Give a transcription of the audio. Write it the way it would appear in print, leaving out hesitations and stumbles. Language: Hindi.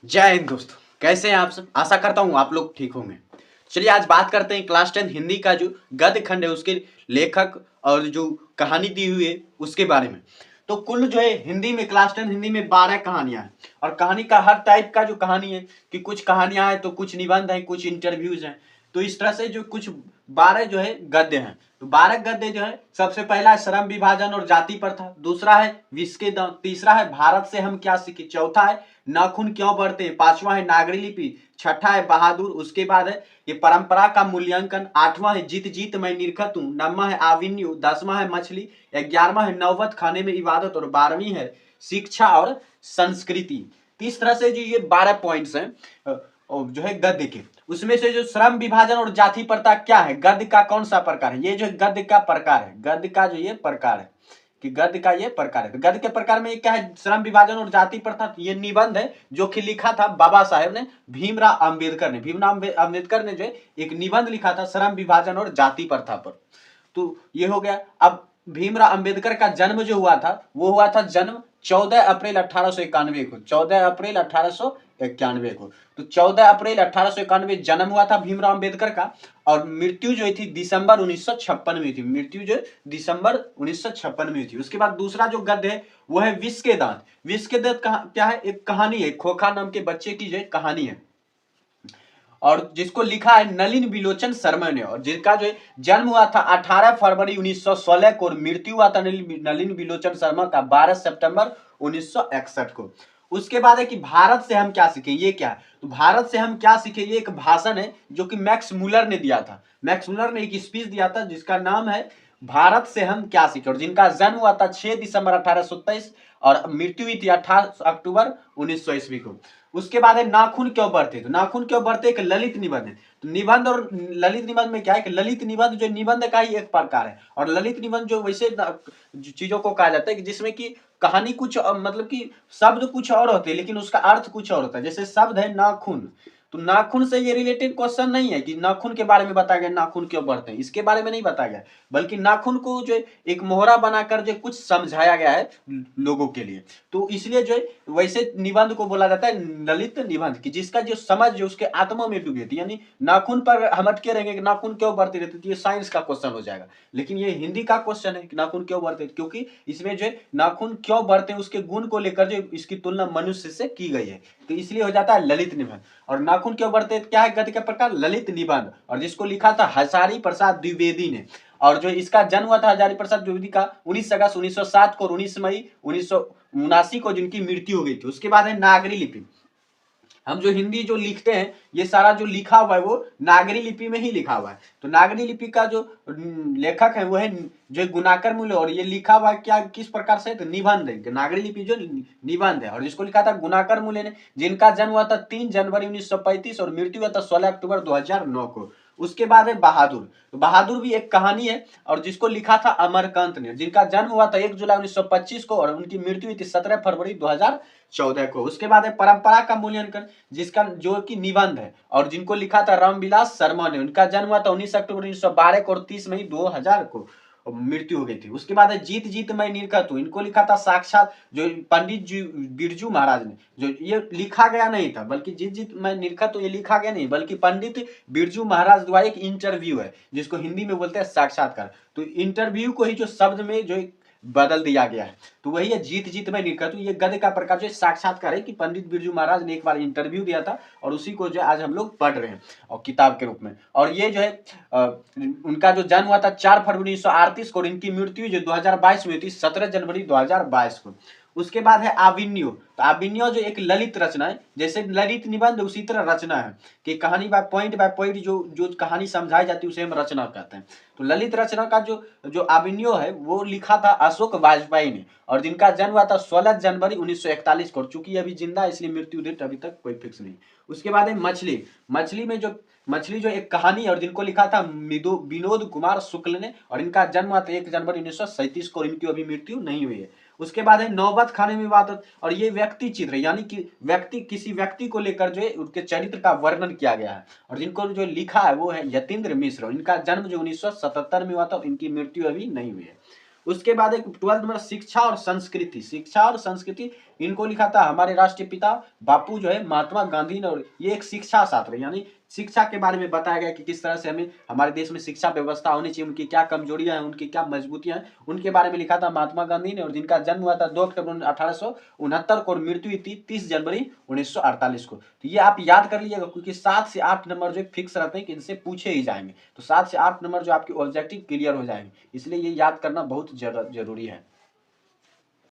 जय हिंद दोस्तों, कैसे हैं आप सब। आशा करता हूँ आप लोग ठीक होंगे। चलिए आज बात करते हैं क्लास 10 हिंदी का जो गद्य खंड है उसके लेखक और जो कहानी दी हुई है उसके बारे में। तो कुल जो है हिंदी में क्लास 10 हिंदी में 12 कहानियां हैं और कहानी का हर टाइप का जो कहानी है कि कुछ कहानियां हैं तो कुछ निबंध हैं, कुछ इंटरव्यूज हैं। तो इस तरह से जो कुछ 12 जो है गद्य हैं। तो 12 गद्य जो है, सबसे पहला है श्रम विभाजन और जाति प्रथा, दूसरा है विष के दांव, तीसरा है भारत से हम क्या सीखे, चौथा है नाखून क्यों बढ़ते हैं, पांचवा है नागरी लिपि, छठा है बहादुर, उसके बाद है ये परंपरा का मूल्यांकन, आठवां है जीत जीत मैं निरखत हूं, नौवां है आविन्यू, दसवां है मछली, 11वां है नौबत खाने में इबादत और 12वीं है शिक्षा और संस्कृति। तो इस तरह से जो ये 12 पॉइंट्स हैं जो है गद्य के, उसमें से जो श्रम विभाजन और जाति प्रथा क्या है, गद्य का कौन सा प्रकार है, ये जो गद्य का प्रकार है, गद्य का जो ये प्रकार है कि गद्य का ये प्रकार है। तो गद्य के प्रकार में क्या है, श्रम विभाजन और जाति प्रथा। ये निबंध है जो कि लिखा था बाबा साहेब ने, भीमराव अंबेडकर ने। भीमराव अंबेडकर ने जो एक निबंध लिखा था श्रम विभाजन और जाति प्रथा पर। तो ये हो गया। अब भीमराव अंबेडकर का जन्म जो हुआ था वो हुआ था जन्म 14 अप्रैल 1891 को, 14 अप्रैल 1891 को। तो 14 अप्रैल 1891 जन्म हुआ था भीमराव अंबेडकर का और मृत्यु जो थी दिसंबर 1956 में थी। मृत्यु जो दिसंबर 1956 में थी। उसके बाद दूसरा जो गद्य है वो है विष के दांत। विष के दांत क्या है, एक कहानी है, खोखा नाम के बच्चे की जो कहानी है और जिसको लिखा है नलिन बिलोचन शर्मा ने और जिनका जो जन्म हुआ था 18 फरवरी 1916 को और मृत्यु हुआ था नलिन बिलोचन शर्मा का 12 सितंबर 1961 को। उसके बाद है कि भारत से हम क्या सीखे, ये क्या है, तो भारत से हम क्या सीखे ये एक भाषण है जो कि मैक्स मुलर ने दिया था। मैक्स मुलर ने एक स्पीच दिया था जिसका नाम है भारत से हम क्या सीखे और जिनका जन्म हुआ था 6 दिसंबर 1823 और मृत्यु हुई थी 18 अक्टूबर 1900 ईस्वी को। उसके बाद है नाखून क्यों बढ़ते, तो नाखून क्यों बढ़ते एक ललित निबंध है। तो निबंध और ललित निबंध में क्या है कि ललित निबंध जो निबंध का ही एक प्रकार है और ललित निबंध जो वैसे चीजों को कहा जाता है कि जिसमें कि कहानी कुछ मतलब कि शब्द कुछ और होते हैं लेकिन उसका अर्थ कुछ और होता है। जैसे शब्द है नाखून, तो नाखून से ये रिलेटेड क्वेश्चन नहीं है कि नाखून के बारे में बताया गया नाखून क्यों बढ़ते हैं, इसके बारे में नहीं बताया गया, बल्कि नाखून को जो एक मोहरा बनाकर जो कुछ समझाया गया है लोगों के लिए। तो इसलिए जो वैसे निबंध को बोला जाता है ललित निबंध की जिसका जो समझ जो उसके आत्मा में डूबी थी। यानी नाखून पर हम अटके रहेंगे कि नाखून क्यों बढ़ते रहते, तो ये साइंस का क्वेश्चन हो जाएगा। लेकिन ये हिंदी का क्वेश्चन है कि नाखून क्यों बढ़ते, क्योंकि इसमें जो नाखून क्यों बढ़ते हैं उसके गुण को लेकर जो इसकी तुलना मनुष्य से की गई है, तो इसलिए हो जाता है ललित निबंध। और नाखून क्यों बढ़ते हैं क्या है, गद्य का प्रकार ललित निबंध और जिसको लिखा था हजारी प्रसाद द्विवेदी ने और जो इसका जन्म हुआ था हजारी प्रसाद द्विवेदी का 19 अगस्त 1907 को और 19 मई 1979 को जिनकी मृत्यु हो गई थी। उसके बाद है नागरी लिपि। हम जो हिंदी जो लिखते हैं ये सारा जो लिखा हुआ है वो नागरी लिपि में ही लिखा हुआ है। तो नागरी लिपि का जो लेखक है वो है जो गुणाकर मूल्य और ये लिखा हुआ क्या किस प्रकार से, तो निबंध है। नागरी लिपि जो निबंध है और जिसको लिखा था गुणाकर मूल्य ने, जिनका जन्म हुआ था 3 जनवरी 1935 और मृत्यु हुआ था 16 अक्टूबर 2009 को। उसके बाद है बहादुर। तो बहादुर भी एक कहानी है और जिसको लिखा था अमरकांत ने, जिनका जन्म हुआ था 1 जुलाई 1925 को और उनकी मृत्यु हुई थी 17 फरवरी 2014 को। उसके बाद है परंपरा का मूल्यांकन जिसका जो कि निबंध है और जिनको लिखा था रामविलास शर्मा ने, उनका जन्म हुआ था 19 अक्टूबर 1912 को और 30 मई 2000 को मृत्यु हो गई थी। उसके बाद है जीत जीत मैं निरखत हूं, इनको लिखा था साक्षात जो पंडित जी बिरजू महाराज ने। जो ये लिखा गया नहीं था बल्कि जीत जीत मैं निरखत हूं ये लिखा गया नहीं बल्कि पंडित बिरजू महाराज द्वारा एक इंटरव्यू है जिसको हिंदी में बोलते हैं साक्षात्कार। तो इंटरव्यू को ही जो शब्द में जो बदल दिया गया है, तो वही है जीत जीत मैं निरखत हूं। ये गद्य का प्रकार जो साक्षात्कार है कि पंडित बिरजू महाराज ने एक बार इंटरव्यू दिया था और उसी को जो आज हम लोग पढ़ रहे हैं और किताब के रूप में। और ये जो है उनका जो जन्म हुआ था 4 फरवरी 1938 को और इनकी मृत्यु जो 2022 में हुई थी 17 जनवरी 2022 को। उसके बाद है आविन्यो। तो आविन्यो जो एक ललित रचना है, जैसे ललित निबंध उसी तरह रचना है कि कहानी बाय पॉइंट जो जो कहानी समझाई जाती है उसे हम रचना कहते हैं। तो ललित रचना का जो जो आविन्यो है वो लिखा था अशोक वाजपेयी ने और जिनका जन्म हुआ था 16 जनवरी 1941 को। चूंकि अभी जिंदा है इसलिए मृत्यु डेट अभी तक कोई फिक्स नहीं। उसके बाद है मछली। मछली जो एक कहानी और जिनको लिखा था विनोद कुमार शुक्ल ने और इनका जन्म हुआ था 1 जनवरी 1937 को और इनकी अभी मृत्यु नहीं हुई है। उसके बाद है नौबत खाने में इबादत और ये व्यक्ति चित्र यानी कि किसी व्यक्ति को लेकर जो है उनके चरित्र का वर्णन किया गया है और जिनको जो लिखा है वो है यतीन्द्र मिश्र। इनका जन्म जो 1977 में हुआ था, इनकी मृत्यु अभी नहीं हुई है। उसके बाद एक 12th नंबर शिक्षा और संस्कृति। शिक्षा और संस्कृति इनको लिखा था हमारे राष्ट्रीय पिता बापू जो है महात्मा गांधी ने। और ये एक शिक्षा शास्त्र यानी शिक्षा के बारे में बताया गया कि किस तरह से हमें हमारे देश में शिक्षा व्यवस्था होनी चाहिए, उनकी क्या कमजोरियां हैं, उनकी क्या मजबूतियां हैं, उनके बारे में लिखा था महात्मा गांधी ने। और जिनका जन्म हुआ था 2 अक्टूबर 1869 को और मृत्यु हुई थी 30 जनवरी 1948 को। तो ये आप याद कर लीजिएगा क्योंकि 7 से 8 नंबर जो फिक्स रहते हैं कि इनसे पूछे ही जाएंगे। तो 7 से 8 नंबर जो आपके ऑब्जेक्टिव क्लियर हो जाएंगे, इसलिए ये याद करना बहुत जरूरी है।